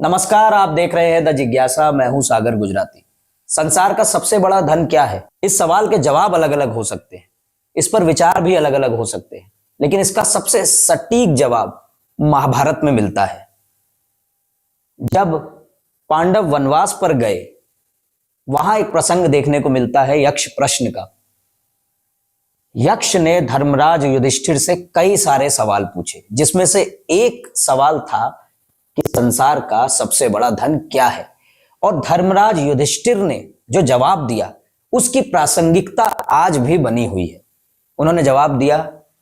नमस्कार, आप देख रहे हैं द जिज्ञासा। मैं हूं सागर गुजराती। संसार का सबसे बड़ा धन क्या है? इस सवाल के जवाब अलग अलग हो सकते हैं, इस पर विचार भी अलग अलग हो सकते हैं, लेकिन इसका सबसे सटीक जवाब महाभारत में मिलता है। जब पांडव वनवास पर गए, वहां एक प्रसंग देखने को मिलता है यक्ष प्रश्न का। यक्ष ने धर्मराज युधिष्ठिर से कई सारे सवाल पूछे, जिसमें से एक सवाल था कि संसार का सबसे बड़ा धन क्या है। और धर्मराज युधिष्ठिर ने जो जवाब दिया, उसकी प्रासंगिकता आज भी बनी हुई है। उन्होंने जवाब दिया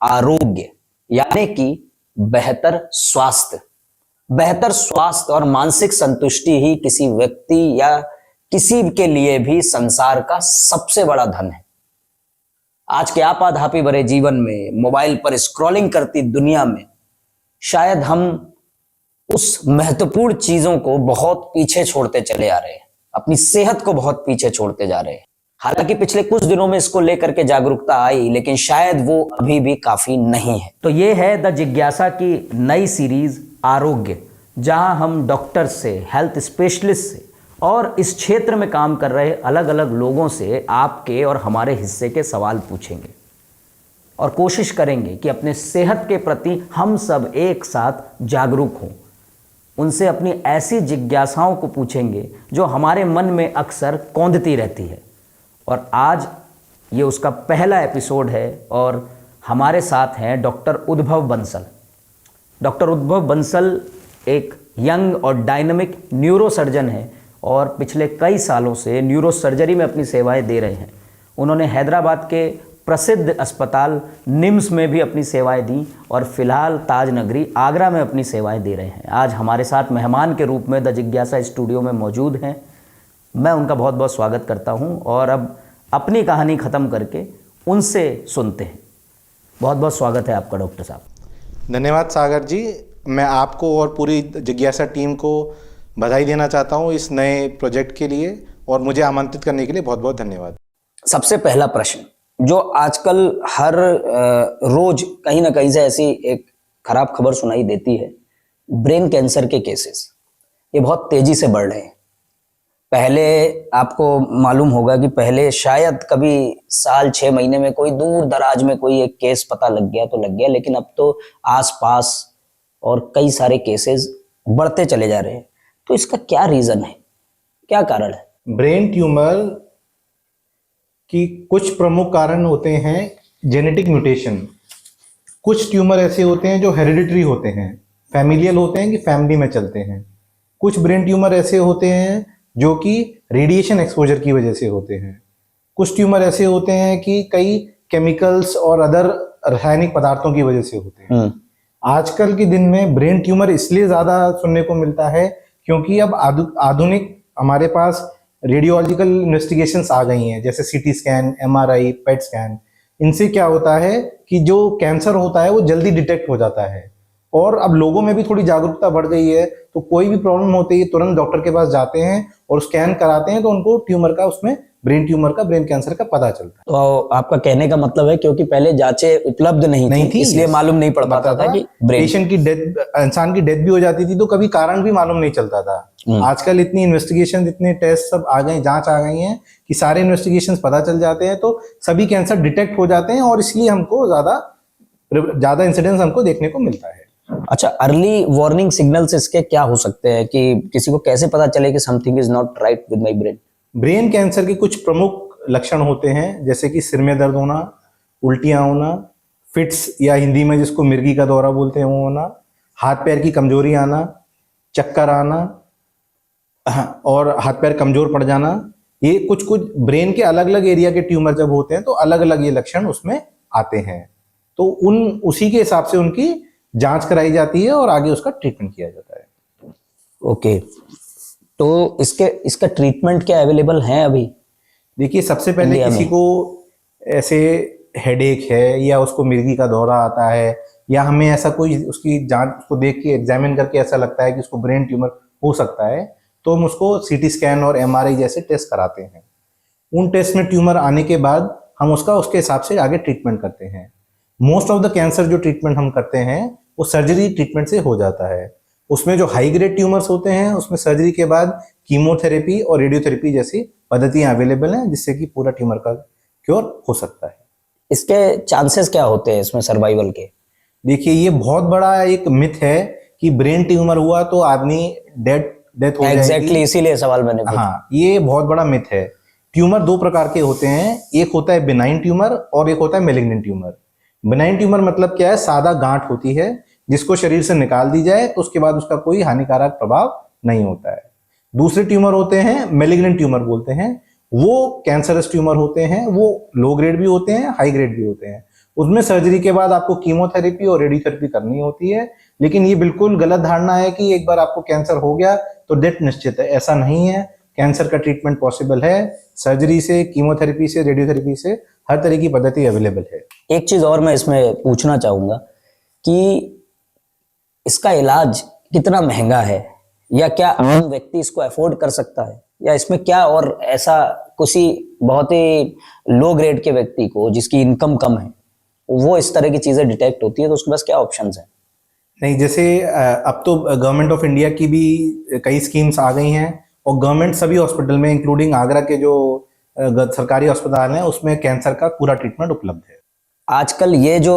आरोग्य, यानी कि बेहतर स्वास्थ्य। बेहतर स्वास्थ्य और मानसिक संतुष्टि ही किसी व्यक्ति या किसी के लिए भी संसार का सबसे बड़ा धन है। आज के आपाधापी भरे जीवन में, मोबाइल पर स्क्रॉलिंग करती दुनिया में, शायद हम उस महत्वपूर्ण चीजों को बहुत पीछे छोड़ते चले आ रहे हैं। अपनी सेहत को बहुत पीछे छोड़ते जा रहे हैं। हालांकि पिछले कुछ दिनों में इसको लेकर के जागरूकता आई, लेकिन शायद वो अभी भी काफी नहीं है। तो ये है द जिज्ञासा की नई सीरीज आरोग्य, जहां हम डॉक्टर से, हेल्थ स्पेशलिस्ट से और इस क्षेत्र में काम कर रहे अलग अलग लोगों से आपके और हमारे हिस्से के सवाल पूछेंगे और कोशिश करेंगे कि अपने सेहत के प्रति हम सब एक साथ जागरूक हों। उनसे अपनी ऐसी जिज्ञासाओं को पूछेंगे जो हमारे मन में अक्सर कौंधती रहती है। और आज ये उसका पहला एपिसोड है और हमारे साथ हैं डॉक्टर उद्भव बंसल। डॉक्टर उद्भव बंसल एक यंग और डायनामिक न्यूरोसर्जन हैं और पिछले कई सालों से न्यूरोसर्जरी में अपनी सेवाएं दे रहे हैं। उन्होंने हैदराबाद के प्रसिद्ध अस्पताल निम्स में भी अपनी सेवाएं दी और फिलहाल ताज नगरी आगरा में अपनी सेवाएं दे रहे हैं। आज हमारे साथ मेहमान के रूप में द जिज्ञासा स्टूडियो में मौजूद हैं। मैं उनका बहुत बहुत स्वागत करता हूं और अब अपनी कहानी ख़त्म करके उनसे सुनते हैं। बहुत बहुत स्वागत है आपका डॉक्टर साहब। धन्यवाद सागर जी। मैं आपको और पूरी जिज्ञासा टीम को बधाई देना चाहता हूं इस नए प्रोजेक्ट के लिए और मुझे आमंत्रित करने के लिए बहुत बहुत धन्यवाद। सबसे पहला प्रश्न, जो आजकल हर रोज कहीं ना कहीं से ऐसी एक खराब खबर सुनाई देती है, ब्रेन कैंसर के केसेस ये बहुत तेजी से बढ़ रहे हैं। पहले आपको मालूम होगा कि पहले शायद कभी साल 6 महीने में कोई दूर दराज में कोई एक केस पता लग गया तो लग गया, लेकिन अब तो आसपास और कई सारे केसेस बढ़ते चले जा रहे हैं। तो इसका क्या रीजन है, क्या कारण है? ब्रेन ट्यूमर कि कुछ प्रमुख कारण होते हैं जेनेटिक म्यूटेशन। कुछ ट्यूमर ऐसे होते हैं जो हेरिडिटरी होते हैं, फैमिलियल होते हैं कि फैमिली में चलते हैं। कुछ ब्रेन ट्यूमर ऐसे होते हैं जो कि रेडिएशन एक्सपोजर की वजह से होते हैं। कुछ ट्यूमर ऐसे होते हैं कि कई केमिकल्स और अदर रासायनिक पदार्थों की वजह से होते हैं। आजकल के दिन में ब्रेन ट्यूमर इसलिए ज़्यादा सुनने को मिलता है क्योंकि अब आधुनिक हमारे पास रेडियोलॉजिकल इन्वेस्टिगेशंस आ गई हैं, जैसे CT scan, MRI, PET scan. इनसे क्या होता है कि जो कैंसर होता है वो जल्दी डिटेक्ट हो जाता है और अब लोगों में भी थोड़ी जागरूकता बढ़ गई है। तो कोई भी प्रॉब्लम होती है तुरंत डॉक्टर के पास जाते हैं और स्कैन कराते हैं, तो उनको ट्यूमर का, उसमें ब्रेन ट्यूमर का, ब्रेन कैंसर का पता चलता है। तो आपका कहने का मतलब है क्योंकि पहले जांचें उपलब्ध नहीं थी, इसलिए मालूम नहीं पड़ पाता था कि पेशेंट की डेथ, इंसान की डेथ भी हो जाती थी तो कभी कारण भी मालूम नहीं चलता था। आजकल इतनी इन्वेस्टिगेशन, इतने टेस्ट सब आ गए, जांच आ गई हैं कि सारे इन्वेस्टिगेशन पता चल जाते हैं, तो सभी कैंसर डिटेक्ट हो जाते हैं और इसलिए हमको ज्यादा इंसिडेंस हमको देखने को मिलता है। अच्छा, अर्ली वार्निंग सिग्नल्स इसके क्या हो सकते हैं कि किसी को कैसे पता चले कि something is not right with my brain? Brain cancer के कुछ प्रमुख लक्षण होते हैं, जैसे कि सिर में दर्द होना, उल्टियां होना, फिट्स या हिंदी में जिसको मिर्गी का दौरा बोलते हैं वो होना, हाथ पैर की कमजोरी आना, चक्कर आना और हाथ पैर कमजोर पड़ जाना। ये कुछ ब्रेन के अलग अलग एरिया के ट्यूमर जब होते हैं तो अलग अलग ये लक्षण उसमें आते हैं। तो उसी के हिसाब से उनकी जांच कराई जाती है और आगे उसका ट्रीटमेंट किया जाता है। ओके, तो इसका ट्रीटमेंट क्या अवेलेबल है अभी? देखिए, सबसे पहले किसी को ऐसे हेडेक है या उसको मिर्गी का दौरा आता है या हमें ऐसा कोई उसकी जांच को देख के एग्जामिन करके ऐसा लगता है कि उसको ब्रेन ट्यूमर हो सकता है, तो हम उसको सीटी स्कैन और एमआरआई जैसे टेस्ट कराते हैं। उन टेस्ट में ट्यूमर आने के बाद हम उसके हिसाब से आगे ट्रीटमेंट करते हैं। मोस्ट ऑफ द कैंसर जो ट्रीटमेंट हम करते हैं वो सर्जरी ट्रीटमेंट से हो जाता है। उसमें जो हाई ग्रेड ट्यूमर्स होते हैं उसमें सर्जरी के बाद कीमोथेरेपी और रेडियोथेरेपी जैसी पद्धतियां अवेलेबल हैं, जिससे कि पूरा ट्यूमर का क्योर हो सकता है। इसके चांसेस क्या होते हैं इसमें सर्वाइवल के? देखिए, ये बहुत बड़ा एक मिथ है कि ब्रेन ट्यूमर हुआ तो आदमी डेथ हो जाएगी। एग्जैक्टली, इसीलिए सवाल मैंने पूछा। हाँ, ये बहुत बड़ा मिथ है। ट्यूमर दो प्रकार के होते हैं, एक होता है बिनाइन ट्यूमर और एक होता है मेलिग्नेंट ट्यूमर। बिनाइन ट्यूमर मतलब क्या है, सादा गांठ होती है जिसको शरीर से निकाल दी जाए तो उसके बाद उसका कोई हानिकारक प्रभाव नहीं होता है। दूसरे ट्यूमर होते हैं मेलिग्नेंट ट्यूमर बोलते हैं, वो कैंसरस ट्यूमर होते हैं, वो लो ग्रेड भी होते हैं, हाई ग्रेड भी होते हैं। उसमें सर्जरी के बाद आपको कीमोथेरेपी और रेडियोथेरेपी करनी होती है। लेकिन ये बिल्कुल गलत धारणा है कि एक बार आपको कैंसर हो गया तो डेथ निश्चित है, ऐसा नहीं है। कैंसर का ट्रीटमेंट पॉसिबल है, सर्जरी से, कीमोथेरेपी से, रेडियोथेरेपी से, हर तरह की पद्धति अवेलेबल है। एक चीज और मैं इसमें पूछना चाहूंगा कि इसका इलाज कितना महंगा है, या क्या आम व्यक्ति इसको अफोर्ड कर सकता है, या इसमें क्या और ऐसा किसी बहुत ही लो ग्रेड के व्यक्ति को जिसकी इनकम कम है वो इस तरह की चीजें डिटेक्ट होती है तो उसके पास क्या ऑप्शंस हैं? नहीं, जैसे अब तो गवर्नमेंट ऑफ इंडिया की भी कई स्कीम्स आ गई हैं और गवर्नमेंट सभी हॉस्पिटल में, इंक्लूडिंग आगरा के जो सरकारी अस्पताल हैं, उसमें कैंसर का पूरा ट्रीटमेंट उपलब्ध है। आजकल ये जो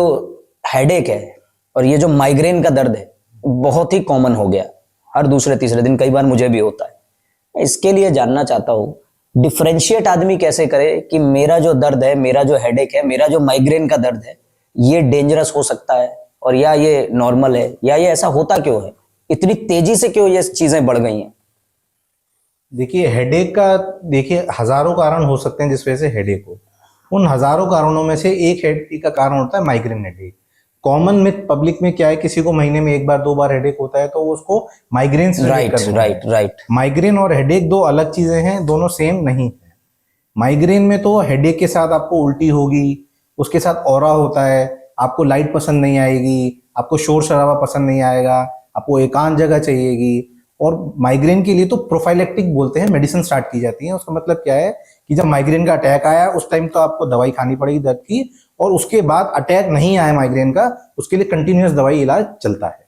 हेडेक है और ये जो माइग्रेन का दर्द है बहुत ही कॉमन हो गया, हर दूसरे तीसरे दिन, कई बार मुझे भी होता है। इसके लिए जानना चाहता हूँ डिफरेंशिएट आदमी कैसे करे कि मेरा जो दर्द है, मेरा जो हेडेक है, मेरा जो माइग्रेन का दर्द है, ये डेंजरस हो सकता है और या ये नॉर्मल है, या ये ऐसा होता क्यों है, इतनी तेजी से क्यों ये चीजें बढ़ गई हैं? देखिए, हेडेक का, देखिए हजारों कारण हो सकते हैं जिस वजह से हेडेक हो। उन हजारों कारणों में से एक हेडेक का कारण होता है migraine headache. Common myth public में क्या है, किसी को महीने में एक बार दो बार हेडेक होता है तो वो उसको माइग्रेन से रिलेट कर देता है। राइट। माइग्रेन और हेडेक दो अलग चीजें हैं, दोनों सेम नहीं है। माइग्रेन में तो हेडेक के साथ आपको उल्टी होगी, उसके साथ ऑरा होता है, आपको लाइट पसंद नहीं आएगी, आपको शोर शराबा पसंद नहीं आएगा, आपको एकांत जगह चाहिएगी। और माइग्रेन के लिए तो प्रोफाइलेक्टिक बोलते हैं, मेडिसिन स्टार्ट की जाती है। उसका मतलब क्या है कि जब माइग्रेन का अटैक आया उस टाइम तो आपको दवाई खानी पड़ेगी दर्द की, और उसके बाद अटैक नहीं आया माइग्रेन का, उसके लिए कंटिन्यूअस दवाई इलाज चलता है।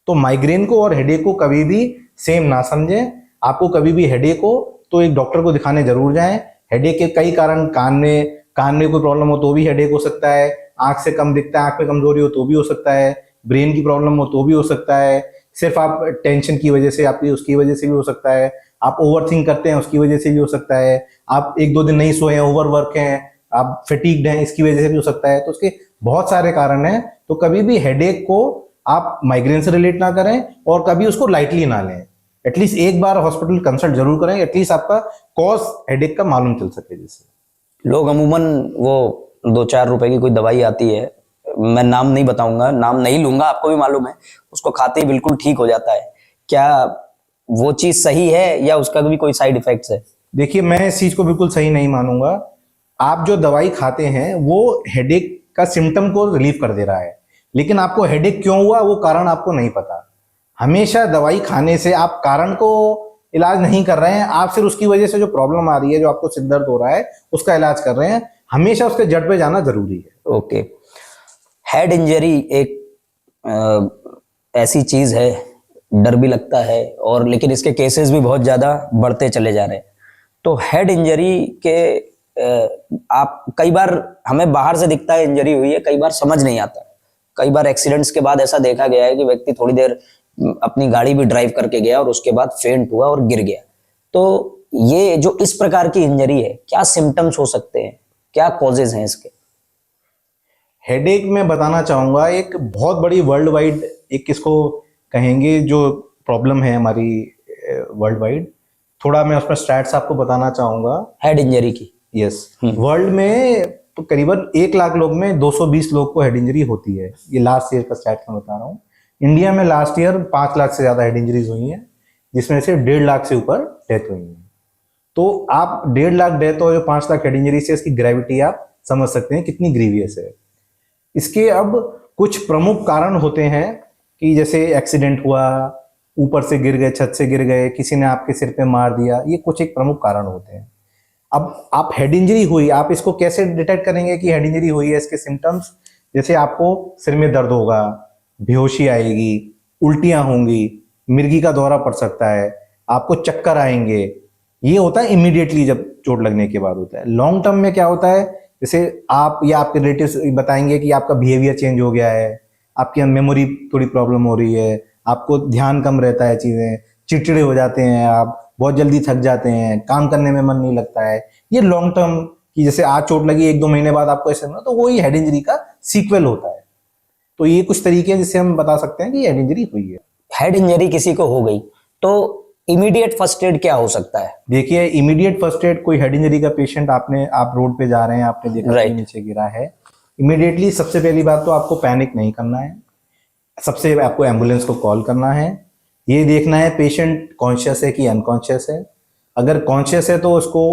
तो माइग्रेन को और हेडेक को कभी भी सेम ना समझें। आपको कभी भी हेडेक हो तो एक डॉक्टर को दिखाने जरूर जाएं। हेडेक के कई कारण, कान में कोई प्रॉब्लम हो तो भी हेडेक हो सकता है, आंख से कम दिखता है, आंख में कमजोरी हो तो भी हो सकता है, ब्रेन की प्रॉब्लम हो तो भी हो सकता है, सिर्फ आप टेंशन की वजह से, आपकी उसकी वजह से भी हो सकता है, आप ओवरथिंक करते हैं उसकी वजह से भी हो सकता है, आप एक दो दिन नहीं सोए हैं, ओवरवर्क हैं, आप फटीग्ड हैं, इसकी वजह से भी हो सकता है। तो उसके बहुत सारे कारण हैं। तो कभी भी हेडेक को आप माइग्रेन से रिलेट ना करें और कभी उसको लाइटली ना लें। एटलीस्ट एक बार हॉस्पिटल कंसल्ट जरूर करें, एटलीस्ट आपका कॉज हेडेक का मालूम चल सके। जिससे लोग अमूमन वो 2-4 रुपए की कोई दवाई आती है, मैं नाम नहीं बताऊंगा, नाम नहीं लूंगा, आपको भी मालूम है, उसको खाते ही बिल्कुल ठीक हो जाता है। क्या वो चीज सही है या उसका भी कोई साइड इफेक्ट्स है? देखिए, मैं इस चीज को बिल्कुल सही नहीं मानूंगा। आप जो दवाई खाते हैं वो हेडेक का सिम्टम को रिलीव कर दे रहा है, लेकिन आपको हेडेक क्यों हुआ वो कारण आपको नहीं पता। हमेशा दवाई खाने से आप कारण को इलाज नहीं कर रहे हैं, आप सिर्फ उसकी वजह से जो प्रॉब्लम आ रही है, जो आपको सिर दर्द हो रहा है, उसका इलाज कर रहे हैं। हमेशा उसके जड़ पे जाना जरूरी है। ओके। हेड इंजरी एक ऐसी चीज है, डर भी लगता है, और लेकिन इसके केसेस भी बहुत ज्यादा बढ़ते चले जा रहे हैं। तो हेड इंजरी के आप, कई बार हमें बाहर से दिखता है इंजरी हुई है, कई बार समझ नहीं आता। कई बार एक्सीडेंट्स के बाद ऐसा देखा गया है कि व्यक्ति थोड़ी देर अपनी गाड़ी भी ड्राइव करके गया और उसके बाद फेंट हुआ और गिर गया। तो ये जो इस प्रकार की इंजरी है, क्या सिम्टम्स हो सकते हैं, क्या कॉजेज हैं इसके? हेडेक में बताना चाहूंगा, एक बहुत बड़ी वर्ल्ड वाइड, एक किसको कहेंगे, जो प्रॉब्लम है हमारी वर्ल्ड वाइड। थोड़ा मैं उसमें स्टैट्स आपको बताना चाहूंगा हेड इंजरी की। यस, वर्ल्ड में तो करीबन 1 लाख लोग में 220 लोग को हेड इंजरी होती है। ये लास्ट ईयर का स्टैट्स मैं बता रहा हूँ। इंडिया में लास्ट ईयर 5 लाख से ज्यादा हेड इंजरीज हुई हैं, जिसमें से 1.5 लाख से ऊपर डेथ हुई है। तो आप 1.5 लाख डेथ और जो 5 लाख हेड इंजरी से इसकी ग्रेविटी आप समझ सकते हैं कितनी ग्रीवियस है। इसके अब कुछ प्रमुख कारण होते हैं कि जैसे एक्सीडेंट हुआ, ऊपर से गिर गए, छत से गिर गए, किसी ने आपके सिर पे मार दिया, ये कुछ एक प्रमुख कारण होते हैं। अब आप हेड इंजरी हुई, आप इसको कैसे डिटेक्ट करेंगे कि हेड इंजरी हुई है? इसके सिम्टम्स, जैसे आपको सिर में दर्द होगा, बेहोशी आएगी, उल्टियां होंगी, मिर्गी का दौरा पड़ सकता है, आपको चक्कर आएंगे। ये होता है इमीडिएटली जब चोट लगने के बाद होता है। लॉन्ग टर्म में क्या होता है, जैसे आप या आपके रिलेटिव्स बताएंगे कि आपका बिहेवियर चेंज हो गया है, आपकी मेमोरी थोड़ी प्रॉब्लम हो रही है, आपको ध्यान कम रहता है, चीजें चिड़चिड़े हो जाते हैं, आप बहुत जल्दी थक जाते हैं, काम करने में मन नहीं लगता है। ये लॉन्ग टर्म की, जैसे आज चोट लगी 1-2 महीने बाद आपको ऐसे ना, तो वही हेड इंजरी का सीक्वल होता है। तो ये कुछ तरीके हैं जिससे हम बता सकते हैं कि हेड इंजरी हुई है। हेड इंजरी किसी को हो गई तो इमीडिएट फर्स्ट एड क्या हो सकता है? देखिए, इमीडिएट फर्स्ट एड, कोई हेड इंजरी का पेशेंट आप रोड पे जा रहे हैं, आपने देखा Right. कि नीचे गिरा है, इमीडिएटली सबसे पहली बात तो आपको पैनिक नहीं करना है। सबसे आपको एम्बुलेंस को कॉल करना है, ये देखना है पेशेंट कॉन्शियस है कि अनकॉन्शियस है। अगर कॉन्शियस है तो उसको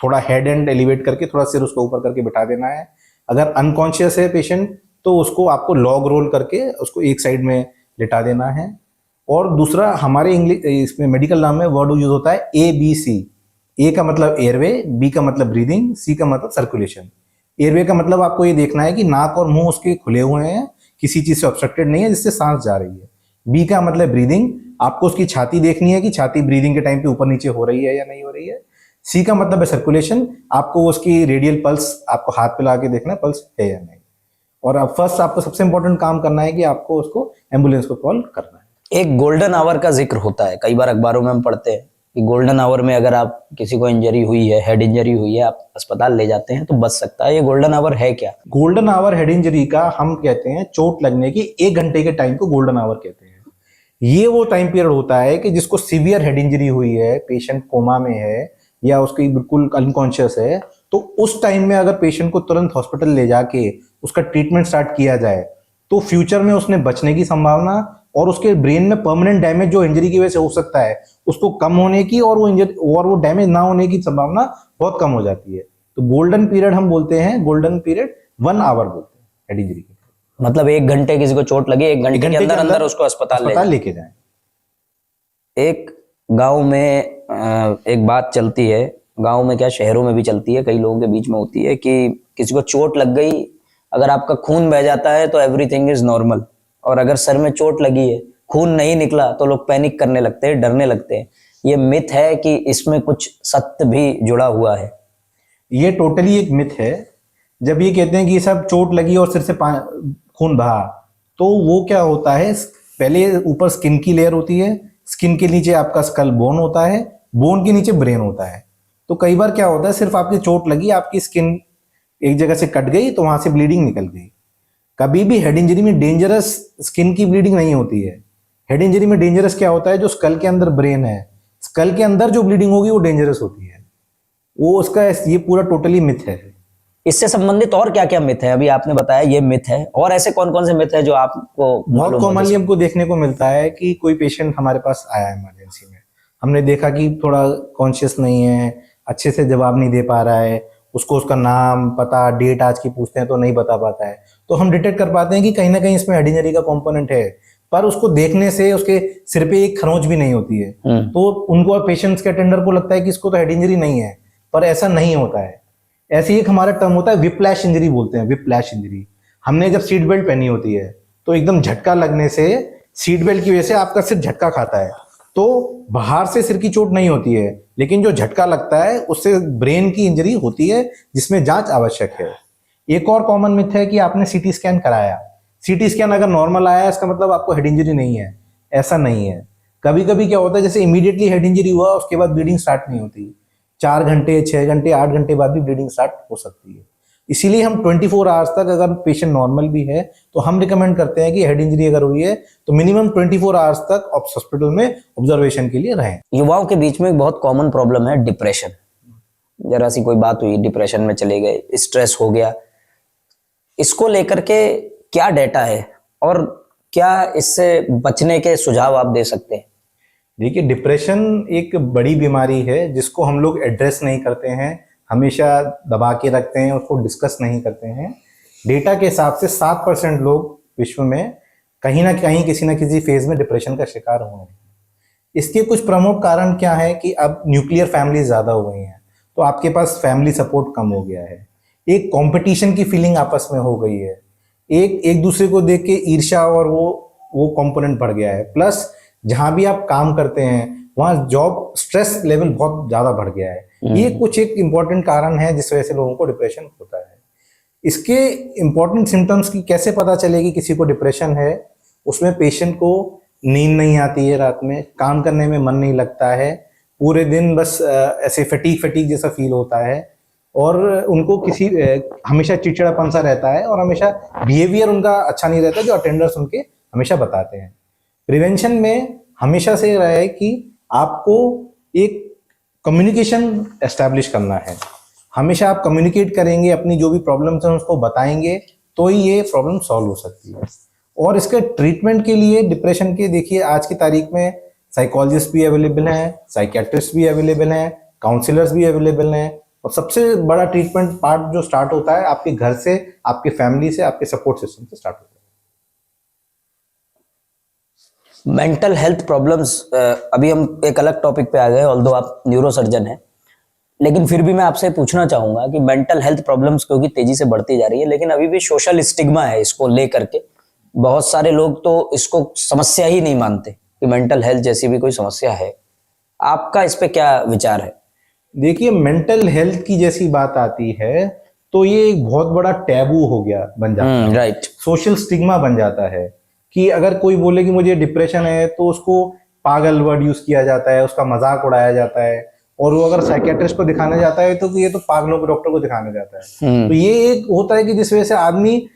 थोड़ा हेड एंड एलिवेट करके थोड़ा सिर उसको ऊपर करके बिठा देना है। अगर अनकॉन्शियस है पेशेंट तो उसको आपको लॉग रोल करके उसको एक साइड में लिटा देना है। और दूसरा, हमारे इंग्लिश इसमें मेडिकल नाम में वर्ड यूज होता है ABC। ए का मतलब एयरवे, बी का मतलब ब्रीदिंग, सी का मतलब सर्कुलेशन। एयरवे का मतलब आपको ये देखना है कि नाक और मुंह उसके खुले हुए हैं, किसी चीज से ऑब्स्ट्रक्टेड नहीं है जिससे सांस जा रही है। बी का मतलब ब्रीदिंग, आपको उसकी छाती देखनी है कि छाती ब्रीदिंग के टाइम पे ऊपर नीचे हो रही है या नहीं हो रही है। सी का मतलब है सर्कुलेशन, आपको उसकी रेडियल पल्स आपको हाथ पे लगा के देखना है पल्स है या नहीं। और अब फर्स्ट आपको सबसे इंपॉर्टेंट काम करना है कि आपको उसको एम्बुलेंस को कॉल करना है। एक गोल्डन आवर का जिक्र होता है, कई बार अखबारों में हम पढ़ते हैं कि गोल्डन आवर में अगर आप किसी को इंजरी हुई है, हेड इंजरी हुई है, आप अस्पताल ले जाते हैं तो बच सकता है। ये गोल्डन आवर है क्या? गोल्डन आवर हेड इंजरी का हम कहते हैं, चोट लगने की 1 घंटे के टाइम को गोल्डन आवर कहते हैं। ये वो टाइम पीरियड होता है कि जिसको सीवियर हेड इंजरी हुई है, पेशेंट कोमा में है या उसकी बिल्कुल अनकॉन्शियस है, तो उस टाइम में अगर पेशेंट को तुरंत हॉस्पिटल ले जाके उसका ट्रीटमेंट स्टार्ट किया जाए तो फ्यूचर में उसने बचने की संभावना और उसके ब्रेन में परमानेंट डैमेज जो इंजरी की वजह से हो सकता है उसको कम होने की और वो डैमेज ना होने की संभावना बहुत कम हो जाती है। तो गोल्डन पीरियड हम बोलते हैं, गोल्डन पीरियड 1 आवर बोलते हैं हेड इंजरी के। मतलब 1 घंटे किसी को चोट लगी, 1 घंटे के अंदर अंदर उसको अस्पताल लेके जाएं। एक गांव में एक बात चलती है, गांव में क्या शहरों में भी चलती है, कई लोगों के बीच में होती है कि किसी को चोट लग गई, अगर आपका खून बह जाता है तो एवरीथिंग इज नॉर्मल, और अगर सर में चोट लगी है, खून नहीं निकला तो लोग पैनिक करने लगते हैं, डरने लगते हैं। ये मिथ है कि इसमें कुछ सत्य भी जुड़ा हुआ है? ये टोटली एक मिथ है। जब ये कहते हैं कि सब चोट लगी और सिर से खून बहा, तो वो क्या होता है, पहले ऊपर स्किन की लेयर होती है, स्किन के नीचे आपका स्कल बोन होता है, बोन के नीचे ब्रेन होता है। तो कई बार क्या होता है, सिर्फ आपकी चोट लगी, आपकी स्किन एक जगह से कट गई तो वहां से ब्लीडिंग निकल गई। कभी भी हेड इंजरी में डेंजरस स्किन की ब्लीडिंग नहीं होती है। हेड इंजरी में डेंजरस क्या होता है, जो स्कल के अंदर ब्रेन है, स्कल के अंदर जो ब्लीडिंग होगी वो डेंजरस होती है। वो उसका ये पूरा टोटली मिथ है। इससे संबंधित और क्या क्या मिथ है? अभी आपने बताया ये मिथ है, और ऐसे कौन कौन से मिथ है जो आपको बहुत कॉमनली हमको देखने को मिलता है कि कोई पेशेंट हमारे पास आया इमरजेंसी में, हमने देखा कि थोड़ा कॉन्शियस नहीं है, अच्छे से जवाब नहीं दे पा रहा है, उसको उसका नाम पता डेट आज की पूछते हैं तो नहीं बता पाता है, तो हम डिटेक्ट कर पाते हैं कि कहीं ना कहीं इसमें हेड इंजरी का कंपोनेंट है। पर उसको देखने से उसके सिर पे एक खरोंच भी नहीं होती है, तो उनको पेशेंट्स के अटेंडर को लगता है कि इसको तो हेड इंजरी नहीं है, पर ऐसा नहीं होता है। ऐसे ही एक हमारा टर्म होता है विप्लैश इंजरी बोलते हैं, विप्लैश इंजरी। हमने जब सीट बेल्ट पहनी होती है तो एकदम झटका लगने से सीट बेल्ट की वजह से आपका सिर झटका खाता है, तो बाहर से सिर की चोट नहीं होती है, लेकिन जो झटका लगता है उससे ब्रेन की इंजरी होती है, जिसमें जांच आवश्यक है। एक और कॉमन मिथ है कि आपने सीटी स्कैन कराया, सीटी स्कैन अगर नॉर्मल आया इसका मतलब आपको हेड इंजरी नहीं है। ऐसा नहीं है। कभी कभी क्या होता है, जैसे इमीडिएटली हेड इंजरी हुआ उसके बाद ब्लीडिंग स्टार्ट नहीं होती, 4 घंटे 6 घंटे 8 घंटे बाद भी ब्लीडिंग स्टार्ट हो सकती है। इसीलिए हम 24 आवर्स तक, अगर पेशेंट नॉर्मल भी है तो हम रिकमेंड करते हैं कि हेड इंजरी अगर हुई है तो मिनिमम 24 आवर्स तक हॉस्पिटल में ऑब्जर्वेशन के लिए रहें। युवाओं के बीच में एक बहुत कॉमन प्रॉब्लम है डिप्रेशन। जरा सी कोई बात हुई, डिप्रेशन में चले गए, स्ट्रेस हो गया। इसको लेकर के क्या डेटा है और क्या इससे बचने के सुझाव आप दे सकते हैं? देखिए, डिप्रेशन एक बड़ी बीमारी है जिसको हम लोग एड्रेस नहीं करते हैं, हमेशा दबा के रखते हैं, उसको डिस्कस नहीं करते हैं। डेटा के हिसाब से 7% लोग विश्व में कहीं ना कहीं किसी ना किसी फेज में डिप्रेशन का शिकार हुए हैं। इसके कुछ प्रमुख कारण क्या है कि अब न्यूक्लियर फैमिली ज़्यादा हो गई हैं, तो आपके पास फैमिली सपोर्ट कम हो गया है, एक कंपटीशन की फीलिंग आपस में हो गई है, एक दूसरे को देख के ईर्ष्या और वो कंपोनेंट बढ़ गया है, प्लस जहां भी आप काम करते हैं वहां जॉब स्ट्रेस लेवल बहुत ज्यादा बढ़ गया है। ये कुछ एक इम्पोर्टेंट कारण है जिस वजह से लोगों को डिप्रेशन होता है। इसके इम्पोर्टेंट सिम्टम्स की कैसे पता चलेगी किसी को डिप्रेशन है? उसमें पेशेंट को नींद नहीं आती है, रात में काम करने में मन नहीं लगता है, पूरे दिन बस ऐसे फटीग जैसा फील होता है, और उनको हमेशा चिड़चिड़ापन सा रहता है, और हमेशा बिहेवियर उनका अच्छा नहीं रहता जो अटेंडर्स उनके हमेशा बताते हैं। प्रिवेंशन में हमेशा से रहा है कि आपको एक कम्युनिकेशन एस्टैब्लिश करना है। हमेशा आप कम्युनिकेट करेंगे, अपनी जो भी प्रॉब्लम्स हैं उसको बताएंगे, तो ही ये प्रॉब्लम सॉल्व हो सकती है। और इसके ट्रीटमेंट के लिए डिप्रेशन के देखिए आज की तारीख में साइकोलॉजिस्ट भी अवेलेबल हैं, साइकेट्रिस्ट भी अवेलेबल हैं, काउंसलर्स भी अवेलेबल हैं, और सबसे बड़ा ट्रीटमेंट पार्ट जो स्टार्ट होता है आपके घर से, आपके फैमिली से, आपके सपोर्ट सिस्टम से स्टार्ट होता है। मेंटल हेल्थ प्रॉब्लम्स, अभी हम एक अलग टॉपिक पे आ गए, ऑल्दो आप न्यूरो सर्जन हैं, लेकिन फिर भी मैं आपसे पूछना चाहूंगा कि मेंटल हेल्थ प्रॉब्लम्स क्योंकि तेजी से बढ़ती जा रही है, लेकिन अभी भी सोशल स्टिग्मा है इसको लेकर के। बहुत सारे लोग तो इसको समस्या ही नहीं मानते कि मेंटल हेल्थ जैसी भी कोई समस्या है। आपका इस पे क्या विचार है? देखिए, मेंटल हेल्थ की जैसी बात आती है तो ये एक बहुत बड़ा टैबू हो गया, बन जाता है, राइट। सोशल स्टिग्मा बन जाता है कि अगर कोई बोले कि मुझे डिप्रेशन है तो उसको पागल वर्ड यूज किया जाता है, उसका मजाक उड़ाया जाता है, और वो अगर साइकेट्रिस्ट को दिखाने जाता है तो ये तो पागलों के डॉक्टर को दिखाने जाता है। तो ये एक होता है कि जिस वजह से आदमी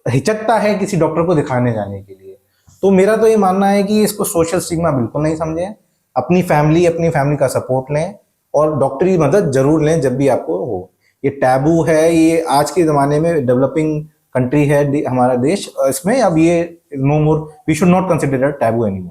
हिचकता है किसी डॉक्टर को दिखाने जाने के लिए। तो मेरा तो ये मानना है कि इसको सोशल स्टिग्मा बिल्कुल नहीं समझें, अपनी फैमिली का सपोर्ट लें, और डॉक्टरी मदद जरूर लें जब भी आपको हो। ये टैबू है, ये आज के ज़माने में डेवलपिंग कंट्री है हमारा देश, इसमें अब ये no more, we should not consider taboo anymore.